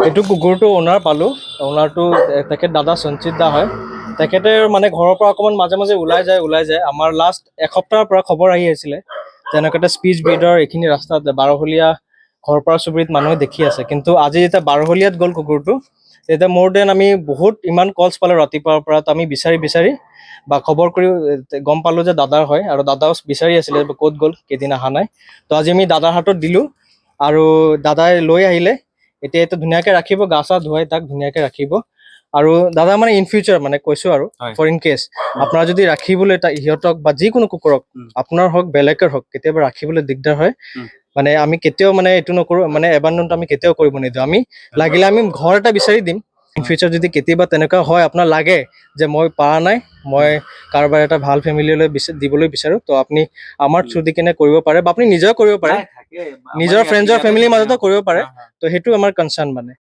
এইটো কুকুৰটো ওনাৰ পালোঁ। ওনাৰটো তেখেত দাদা সঞ্চিত দা হয়। তেখেতে মানে ঘৰৰ পৰা অকণমান মাজে মাজে ওলাই যায়। আমাৰ লাষ্ট এসপ্তাহৰ পৰা খবৰ আহি আছিলে যেনেকৈ এটা স্পীচ ব্ৰিডৰ এইখিনি ৰাস্তাত বাৰহলীয়া ঘৰৰ পৰা চুবুৰীত মানুহে দেখি আছে। কিন্তু আজি যেতিয়া বাৰহলীয়াত গ'ল কুকুৰটো, তেতিয়া মোৰ দেন আমি বহুত ইমান কলছ পালোঁ ৰাতিপুৱাৰ পৰা। তো আমি বিচাৰি বা খবৰ কৰি গম পালোঁ যে দাদাৰ হয়, আৰু দাদাও বিচাৰি আছিলে ক'ত গ'ল, কেইদিন অহা নাই। তো আজি আমি দাদাৰ হাতত দিলোঁ আৰু দাদাই লৈ আহিলে। এতিয়া এইটো ধুনীয়াকৈ ৰাখিব, গা চা ধুৱাই তাক ধুনীয়াকৈ ৰাখিব। আৰু দাদা মানে ইন ফিউচাৰ মানে কৈছোঁ আৰু ফৰ ইন কেছ আপোনাৰ যদি ৰাখিবলৈ সিহঁতক বা যিকোনো কুকুৰক, আপোনাৰ হওক বেলেগৰ হওক, কেতিয়াবা ৰাখিবলৈ দিগদাৰ হয়, মানে আমি কেতিয়াও মানে এইটো নকৰোঁ, মানে এবাণ্ডনটো আমি কেতিয়াও কৰিব নিদিওঁ। আমি লাগিলে আমি ঘৰ এটা বিচাৰি দিম। ইন ফিউচাৰ যদি কেতিয়াবা তেনেকুৱা হয়, আপোনাৰ লাগে যে মই পৰা নাই, মই কাৰোবাৰ এটা ভাল ফেমিলিলৈ দিবলৈ বিচাৰোঁ, তো আপুনি আমাৰ থ্ৰু দি কেনে কৰিব পাৰে, বা আপুনি নিজেও কৰিব পাৰে, নিজৰ ফ্ৰেণ্ডছৰ ফেমিলিৰ মাজতো কৰিব পাৰে। তো সেইটো আমাৰ কনচাৰ্ণ মানে।